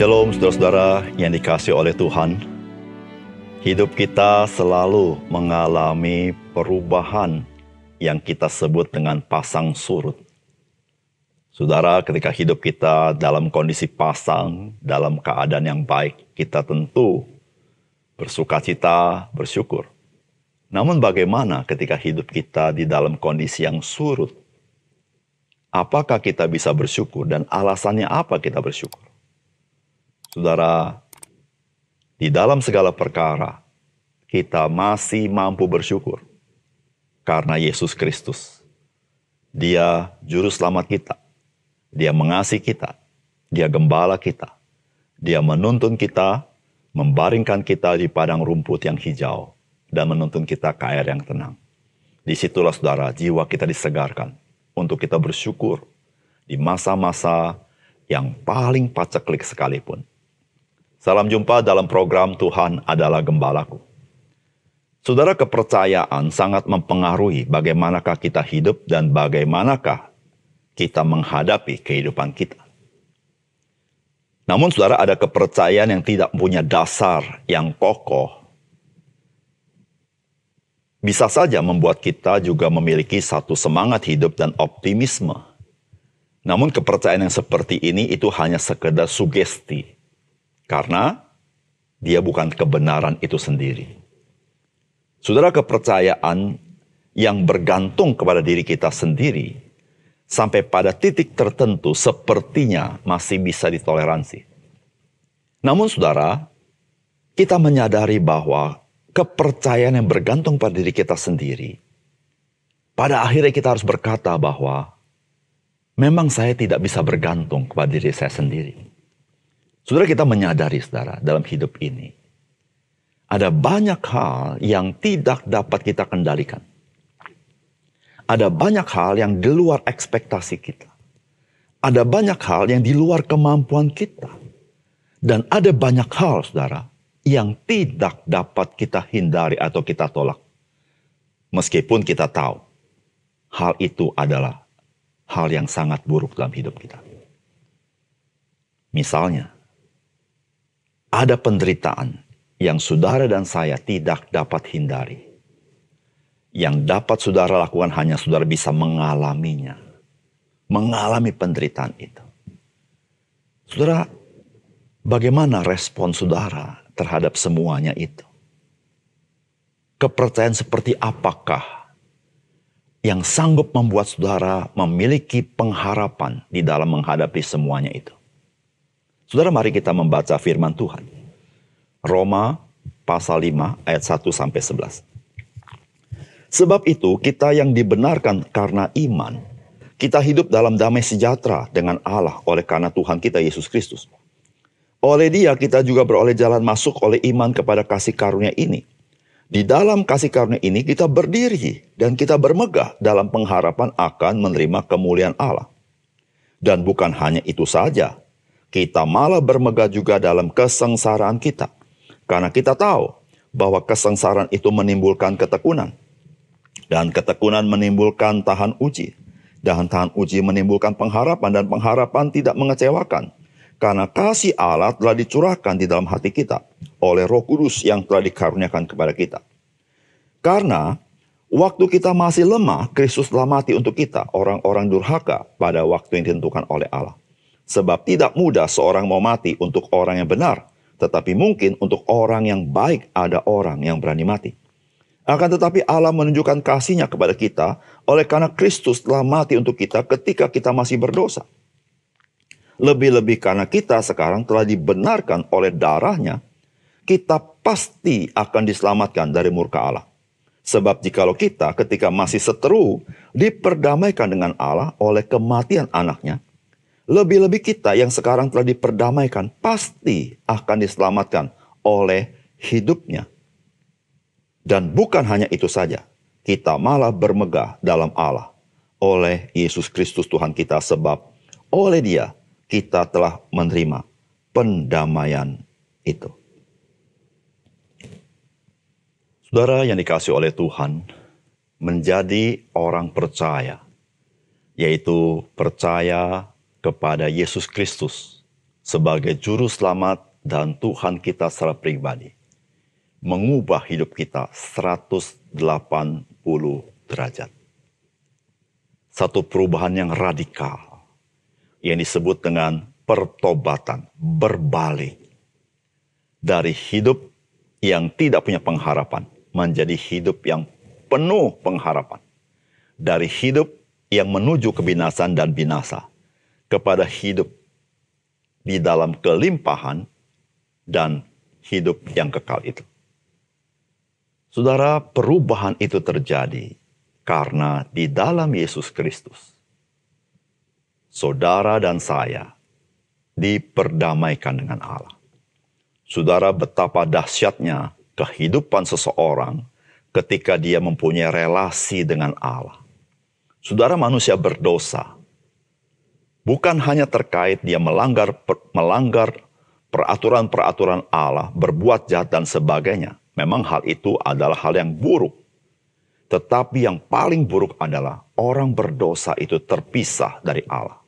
Shalom saudara-saudara yang dikasihi oleh Tuhan. Hidup kita selalu mengalami perubahan yang kita sebut dengan pasang surut. Saudara, ketika hidup kita dalam kondisi pasang, dalam keadaan yang baik, kita tentu bersukacita, bersyukur. Namun bagaimana ketika hidup kita di dalam kondisi yang surut? Apakah kita bisa bersyukur dan alasannya apa kita bersyukur? Saudara, di dalam segala perkara, kita masih mampu bersyukur. Karena Yesus Kristus, Dia Juru Selamat kita. Dia mengasihi kita. Dia Gembala kita. Dia menuntun kita, membaringkan kita di padang rumput yang hijau, dan menuntun kita ke air yang tenang. Disitulah saudara, jiwa kita disegarkan untuk kita bersyukur di masa-masa yang paling paceklik sekalipun. Salam jumpa dalam program Tuhan Adalah Gembalaku. Saudara, kepercayaan sangat mempengaruhi bagaimanakah kita hidup dan bagaimanakah kita menghadapi kehidupan kita. Namun saudara, ada kepercayaan yang tidak punya dasar yang kokoh. Bisa saja membuat kita juga memiliki satu semangat hidup dan optimisme. Namun kepercayaan yang seperti ini itu hanya sekedar sugesti. Karena dia bukan kebenaran itu sendiri. Saudara, kepercayaan yang bergantung kepada diri kita sendiri sampai pada titik tertentu sepertinya masih bisa ditoleransi. Namun saudara, kita menyadari bahwa kepercayaan yang bergantung pada diri kita sendiri, pada akhirnya kita harus berkata bahwa memang saya tidak bisa bergantung kepada diri saya sendiri. Saudara, kita menyadari saudara dalam hidup ini, ada banyak hal yang tidak dapat kita kendalikan. Ada banyak hal yang di luar ekspektasi kita. Ada banyak hal yang di luar kemampuan kita. Dan ada banyak hal saudara yang tidak dapat kita hindari atau kita tolak. Meskipun kita tahu hal itu adalah hal yang sangat buruk dalam hidup kita. Misalnya, ada penderitaan yang saudara dan saya tidak dapat hindari. Yang dapat saudara lakukan hanya saudara bisa mengalaminya. Mengalami penderitaan itu. Saudara, bagaimana respon saudara terhadap semuanya itu? Kepercayaan seperti apakah yang sanggup membuat saudara memiliki pengharapan di dalam menghadapi semuanya itu? Saudara, mari kita membaca firman Tuhan. Roma pasal 5 ayat 1-11. Sebab itu kita yang dibenarkan karena iman, kita hidup dalam damai sejahtera dengan Allah oleh karena Tuhan kita Yesus Kristus. Oleh Dia kita juga beroleh jalan masuk oleh iman kepada kasih karunia ini. Di dalam kasih karunia ini kita berdiri dan kita bermegah dalam pengharapan akan menerima kemuliaan Allah. Dan bukan hanya itu saja, kita malah bermegah juga dalam kesengsaraan kita. Karena kita tahu bahwa kesengsaraan itu menimbulkan ketekunan. Dan ketekunan menimbulkan tahan uji. Dan tahan uji menimbulkan pengharapan. Dan pengharapan tidak mengecewakan. Karena kasih Allah telah dicurahkan di dalam hati kita oleh Roh Kudus yang telah dikaruniakan kepada kita. Karena waktu kita masih lemah, Kristus telah mati untuk kita, orang-orang durhaka, pada waktu yang ditentukan oleh Allah. Sebab tidak mudah seorang mau mati untuk orang yang benar, tetapi mungkin untuk orang yang baik ada orang yang berani mati. Akan tetapi Allah menunjukkan kasih-Nya kepada kita oleh karena Kristus telah mati untuk kita ketika kita masih berdosa. Lebih-lebih karena kita sekarang telah dibenarkan oleh darah-Nya, kita pasti akan diselamatkan dari murka Allah. Sebab jikalau kita ketika masih seteru diperdamaikan dengan Allah oleh kematian anak-Nya, lebih-lebih kita yang sekarang telah diperdamaikan pasti akan diselamatkan oleh hidup-Nya. Dan bukan hanya itu saja, kita malah bermegah dalam Allah oleh Yesus Kristus Tuhan kita, sebab oleh Dia kita telah menerima pendamaian itu. Saudara yang dikasihi oleh Tuhan, menjadi orang percaya, yaitu percaya kepada Yesus Kristus sebagai juru selamat dan Tuhan kita secara pribadi, mengubah hidup kita 180 derajat. Satu perubahan yang radikal, yang disebut dengan pertobatan, berbalik. Dari hidup yang tidak punya pengharapan, menjadi hidup yang penuh pengharapan. Dari hidup yang menuju kebinasan dan binasa, kepada hidup di dalam kelimpahan dan hidup yang kekal itu. Saudara, perubahan itu terjadi karena di dalam Yesus Kristus, saudara dan saya diperdamaikan dengan Allah. Saudara, betapa dahsyatnya kehidupan seseorang ketika dia mempunyai relasi dengan Allah. Saudara, manusia berdosa bukan hanya terkait dia melanggar peraturan-peraturan Allah, berbuat jahat dan sebagainya. Memang hal itu adalah hal yang buruk. Tetapi yang paling buruk adalah orang berdosa itu terpisah dari Allah.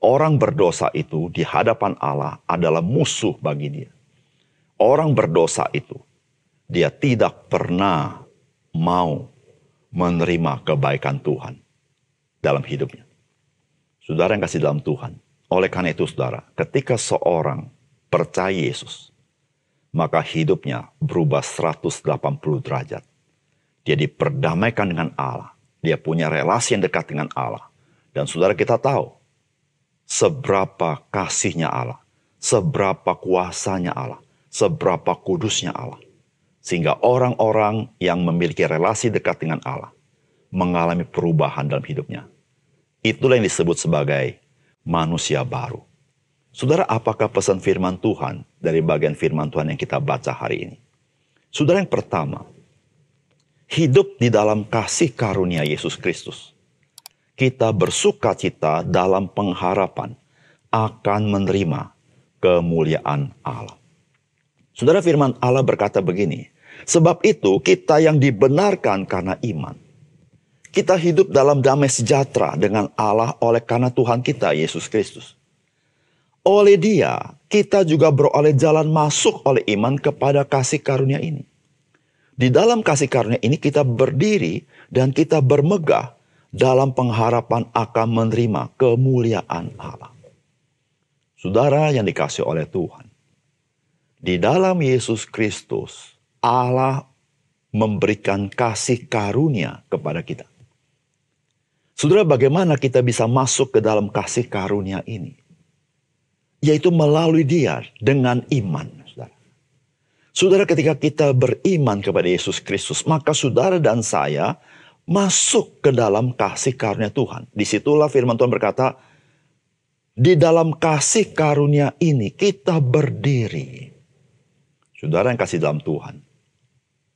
Orang berdosa itu di hadapan Allah adalah musuh bagi dia. Orang berdosa itu, dia tidak pernah mau menerima kebaikan Tuhan dalam hidupnya. Saudara yang kasih dalam Tuhan, oleh karena itu saudara, ketika seorang percaya Yesus, maka hidupnya berubah 180 derajat. Dia diperdamaikan dengan Allah. Dia punya relasi yang dekat dengan Allah. Dan saudara, kita tahu seberapa kasihnya Allah, seberapa kuasanya Allah, seberapa kudusnya Allah. Sehingga orang-orang yang memiliki relasi dekat dengan Allah mengalami perubahan dalam hidupnya. Itulah yang disebut sebagai manusia baru. Saudara, apakah pesan firman Tuhan dari bagian firman Tuhan yang kita baca hari ini? Saudara, yang pertama, hidup di dalam kasih karunia Yesus Kristus. Kita bersuka cita dalam pengharapan akan menerima kemuliaan Allah. Saudara, firman Allah berkata begini, sebab itu kita yang dibenarkan karena iman, kita hidup dalam damai sejahtera dengan Allah oleh karena Tuhan kita, Yesus Kristus. Oleh Dia, kita juga beroleh jalan masuk oleh iman kepada kasih karunia ini. Di dalam kasih karunia ini kita berdiri dan kita bermegah dalam pengharapan akan menerima kemuliaan Allah. Saudara yang dikasihi oleh Tuhan, di dalam Yesus Kristus, Allah memberikan kasih karunia kepada kita. Saudara, bagaimana kita bisa masuk ke dalam kasih karunia ini? Yaitu melalui Dia dengan iman. Saudara, ketika kita beriman kepada Yesus Kristus, maka saudara dan saya masuk ke dalam kasih karunia Tuhan. Disitulah firman Tuhan berkata, di dalam kasih karunia ini kita berdiri. Saudara yang kasih dalam Tuhan,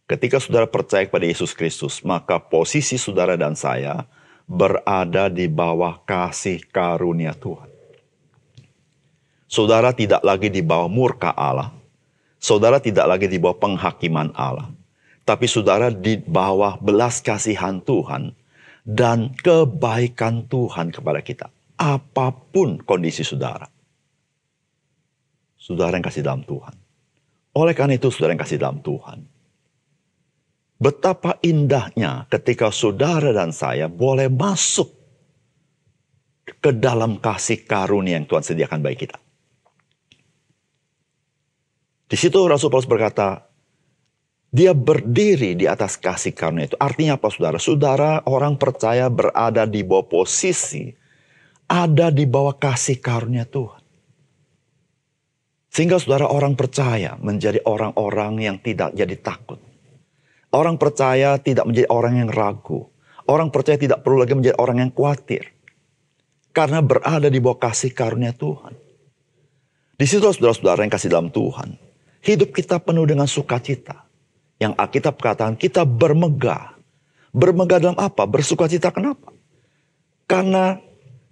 ketika saudara percaya kepada Yesus Kristus, maka posisi saudara dan saya berada di bawah kasih karunia Tuhan. Saudara tidak lagi di bawah murka Allah. Saudara tidak lagi di bawah penghakiman Allah. Tapi saudara di bawah belas kasihan Tuhan dan kebaikan Tuhan kepada kita. Apapun kondisi saudara. Saudara yang kasih dalam Tuhan. Oleh karena itu saudara yang kasih dalam Tuhan. Betapa indahnya ketika saudara dan saya boleh masuk ke dalam kasih karunia yang Tuhan sediakan bagi kita. Di situ Rasul Paulus berkata, dia berdiri di atas kasih karunia itu. Artinya apa saudara? Saudara, orang percaya berada di bawah posisi, ada di bawah kasih karunia Tuhan. Sehingga saudara, orang percaya menjadi orang-orang yang tidak jadi takut. Orang percaya tidak menjadi orang yang ragu. Orang percaya tidak perlu lagi menjadi orang yang khawatir. Karena berada di bawah kasih karunia Tuhan. Di situ saudara-saudara yang kasih dalam Tuhan. Hidup kita penuh dengan sukacita. Yang Alkitab katakan kita bermegah. Bermegah dalam apa? Bersukacita kenapa? Karena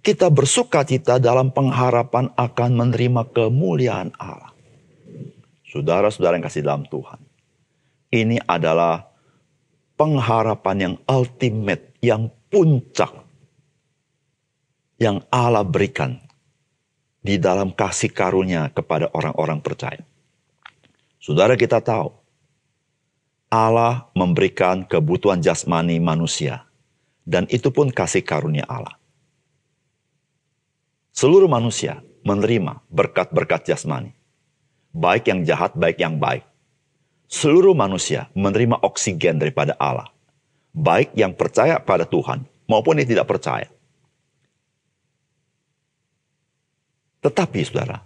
kita bersukacita dalam pengharapan akan menerima kemuliaan Allah. Saudara-saudara yang kasih dalam Tuhan. Ini adalah pengharapan yang ultimate, yang puncak. Yang Allah berikan di dalam kasih karunia kepada orang-orang percaya. Saudara, kita tahu Allah memberikan kebutuhan jasmani manusia, dan itu pun kasih karunia Allah. Seluruh manusia menerima berkat-berkat jasmani, baik yang jahat, baik yang baik. Seluruh manusia menerima oksigen daripada Allah, baik yang percaya pada Tuhan maupun yang tidak percaya. Tetapi saudara,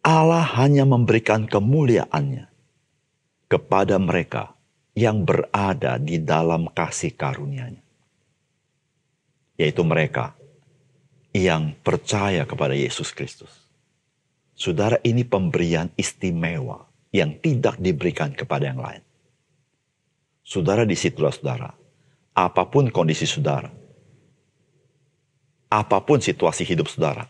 Allah hanya memberikan kemuliaannya kepada mereka yang berada di dalam kasih karunia-Nya, yaitu mereka yang percaya kepada Yesus Kristus. Saudara, ini pemberian istimewa yang tidak diberikan kepada yang lain. Saudara, disitulah saudara, apapun kondisi saudara, apapun situasi hidup saudara,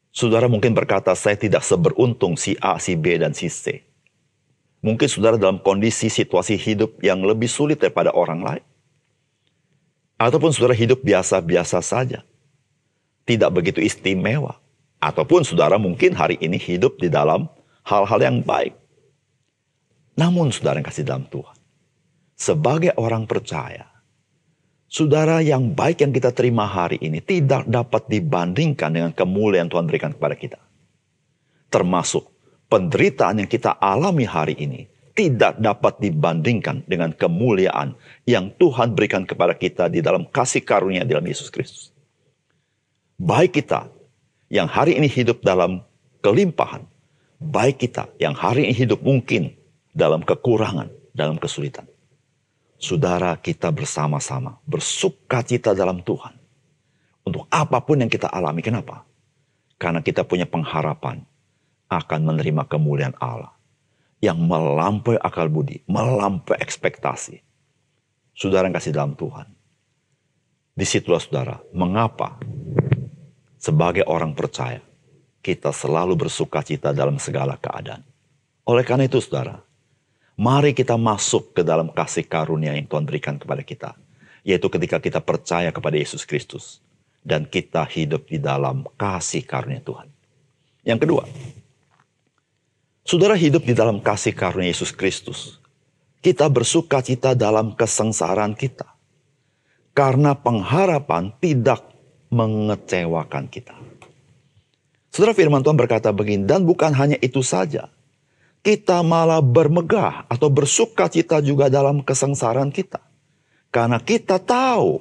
saudara mungkin berkata, saya tidak seberuntung si A, si B, dan si C. Mungkin saudara dalam kondisi situasi hidup yang lebih sulit daripada orang lain. Ataupun saudara hidup biasa-biasa saja, tidak begitu istimewa. Ataupun saudara mungkin hari ini hidup di dalam hal-hal yang baik. Namun saudara yang kasih dalam Tuhan, sebagai orang percaya, saudara, yang baik yang kita terima hari ini tidak dapat dibandingkan dengan kemuliaan Tuhan berikan kepada kita. Termasuk penderitaan yang kita alami hari ini tidak dapat dibandingkan dengan kemuliaan yang Tuhan berikan kepada kita di dalam kasih karunia dalam Yesus Kristus. Baik kita yang hari ini hidup dalam kelimpahan, baik kita yang hari ini hidup mungkin dalam kekurangan, dalam kesulitan. Saudara, kita bersama-sama bersukacita dalam Tuhan untuk apapun yang kita alami. Kenapa? Karena kita punya pengharapan akan menerima kemuliaan Allah yang melampaui akal budi, melampaui ekspektasi. Saudara yang kasih dalam Tuhan, disitulah saudara, mengapa sebagai orang percaya kita selalu bersukacita dalam segala keadaan. Oleh karena itu saudara, mari kita masuk ke dalam kasih karunia yang Tuhan berikan kepada kita, yaitu ketika kita percaya kepada Yesus Kristus dan kita hidup di dalam kasih karunia Tuhan. Yang kedua, saudara hidup di dalam kasih karunia Yesus Kristus. Kita bersukacita dalam kesengsaraan kita, karena pengharapan tidak mengecewakan kita. Saudara, firman Tuhan berkata begini, dan bukan hanya itu saja, kita malah bermegah atau bersukacita juga dalam kesengsaraan kita. Karena kita tahu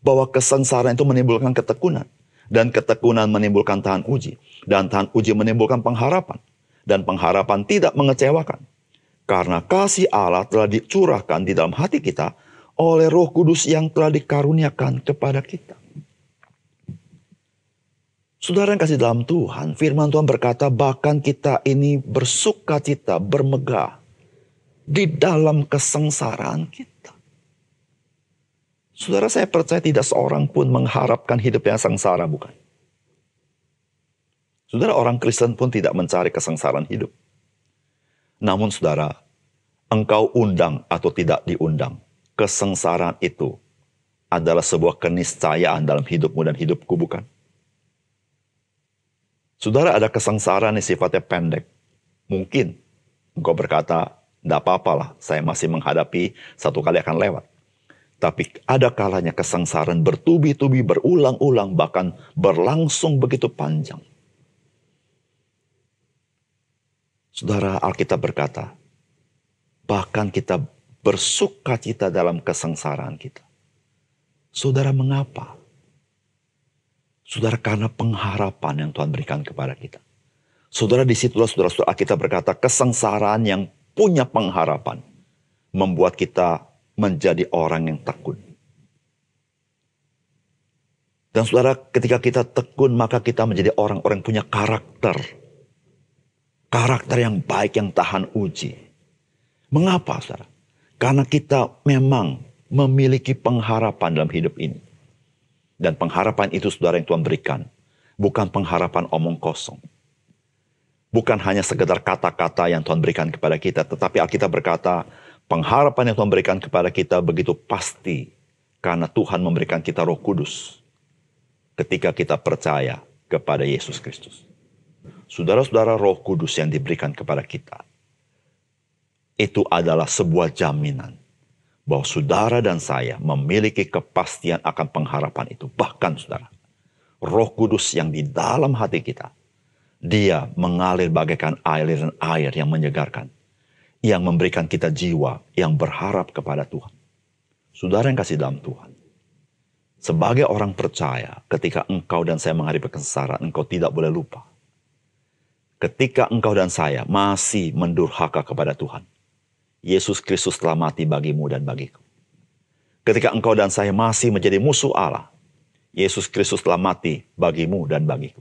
bahwa kesengsaraan itu menimbulkan ketekunan, dan ketekunan menimbulkan tahan uji, dan tahan uji menimbulkan pengharapan. Dan pengharapan tidak mengecewakan. Karena kasih Allah telah dicurahkan di dalam hati kita oleh Roh Kudus yang telah dikaruniakan kepada kita. Saudara yang kasih dalam Tuhan, firman Tuhan berkata bahkan kita ini bersukacita, bermegah di dalam kesengsaraan kita. Saudara, saya percaya tidak seorang pun mengharapkan hidup yang sengsara, bukan? Saudara, orang Kristen pun tidak mencari kesengsaraan hidup. Namun saudara, engkau undang atau tidak diundang, kesengsaraan itu adalah sebuah keniscayaan dalam hidupmu dan hidupku, bukan? Saudara, ada kesengsaraan yang sifatnya pendek. Mungkin engkau berkata, tidak apa-apalah, saya masih menghadapi, satu kali akan lewat. Tapi ada kalanya kesengsaraan bertubi-tubi, berulang-ulang, bahkan berlangsung begitu panjang. Saudara, Alkitab berkata, bahkan kita bersukacita dalam kesengsaraan kita. Saudara, mengapa? Saudara, karena pengharapan yang Tuhan berikan kepada kita. Saudara, disitulah saudara-saudara Alkitab berkata, kesengsaraan yang punya pengharapan membuat kita menjadi orang yang tekun. Dan saudara, ketika kita tekun, maka kita menjadi orang-orang yang punya karakter. Karakter yang baik, yang tahan uji. Mengapa, saudara? Karena kita memang memiliki pengharapan dalam hidup ini. Dan pengharapan itu, saudara, yang Tuhan berikan. Bukan pengharapan omong kosong. Bukan hanya sekedar kata-kata yang Tuhan berikan kepada kita. Tetapi Alkitab berkata, pengharapan yang Tuhan berikan kepada kita begitu pasti. Karena Tuhan memberikan kita Roh Kudus. ketika kita percaya kepada Yesus Kristus. Saudara-saudara, Roh Kudus yang diberikan kepada kita, itu adalah sebuah jaminan bahwa saudara dan saya memiliki kepastian akan pengharapan itu. Bahkan saudara, Roh Kudus yang di dalam hati kita, dia mengalir bagaikan aliran air yang menyegarkan, yang memberikan kita jiwa yang berharap kepada Tuhan. Saudara yang kasih dalam Tuhan, sebagai orang percaya, ketika engkau dan saya menghadapi kesengsaraan, engkau tidak boleh lupa. Ketika engkau dan saya masih mendurhaka kepada Tuhan, Yesus Kristus telah mati bagimu dan bagiku. Ketika engkau dan saya masih menjadi musuh Allah, Yesus Kristus telah mati bagimu dan bagiku.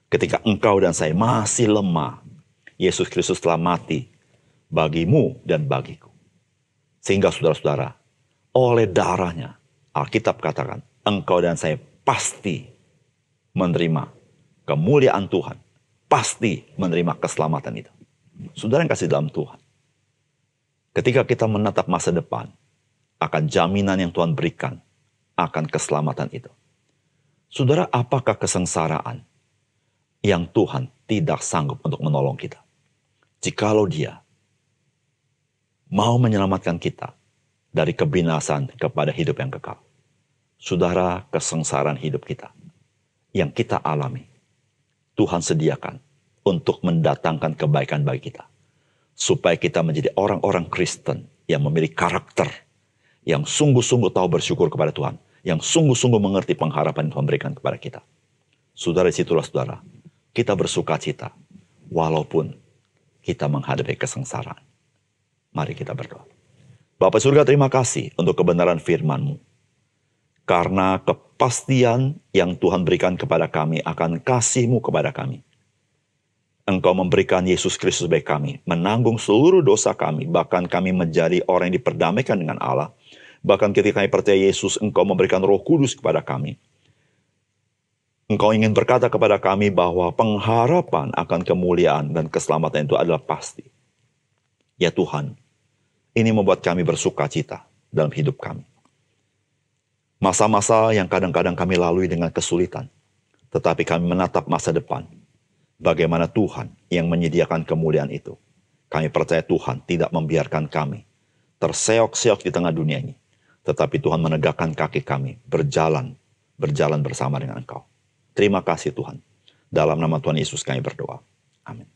Ketika engkau dan saya masih lemah, Yesus Kristus telah mati bagimu dan bagiku. Sehingga saudara-saudara, oleh darahnya, Alkitab katakan, engkau dan saya pasti menerima kemuliaan Tuhan. Pasti menerima keselamatan itu. Saudara yang kasih dalam Tuhan, ketika kita menatap masa depan, akan jaminan yang Tuhan berikan, akan keselamatan itu. Saudara, apakah kesengsaraan yang Tuhan tidak sanggup untuk menolong kita? Jikalau Dia mau menyelamatkan kita dari kebinasan kepada hidup yang kekal. Saudara, kesengsaraan hidup kita yang kita alami, Tuhan sediakan untuk mendatangkan kebaikan bagi kita. Supaya kita menjadi orang-orang Kristen yang memiliki karakter, yang sungguh-sungguh tahu bersyukur kepada Tuhan, yang sungguh-sungguh mengerti pengharapan yang Tuhan berikan kepada kita. Saudara, disitulah saudara, kita bersuka cita, walaupun kita menghadapi kesengsaraan. Mari kita berdoa. Bapa surga, terima kasih untuk kebenaran firman-Mu. Karena kepastian yang Tuhan berikan kepada kami akan kasih-Mu kepada kami. Engkau memberikan Yesus Kristus bagi kami, menanggung seluruh dosa kami, bahkan kami menjadi orang yang diperdamaikan dengan Allah. Bahkan ketika kami percaya Yesus, Engkau memberikan Roh Kudus kepada kami. Engkau ingin berkata kepada kami bahwa pengharapan akan kemuliaan dan keselamatan itu adalah pasti. Ya Tuhan, ini membuat kami bersuka cita dalam hidup kami. Masa-masa yang kadang-kadang kami lalui dengan kesulitan, tetapi kami menatap masa depan. Bagaimana Tuhan yang menyediakan kemuliaan itu. Kami percaya Tuhan tidak membiarkan kami terseok-seok di tengah dunia ini. Tetapi Tuhan menegakkan kaki kami berjalan bersama dengan Engkau. Terima kasih Tuhan. Dalam nama Tuhan Yesus kami berdoa. Amin.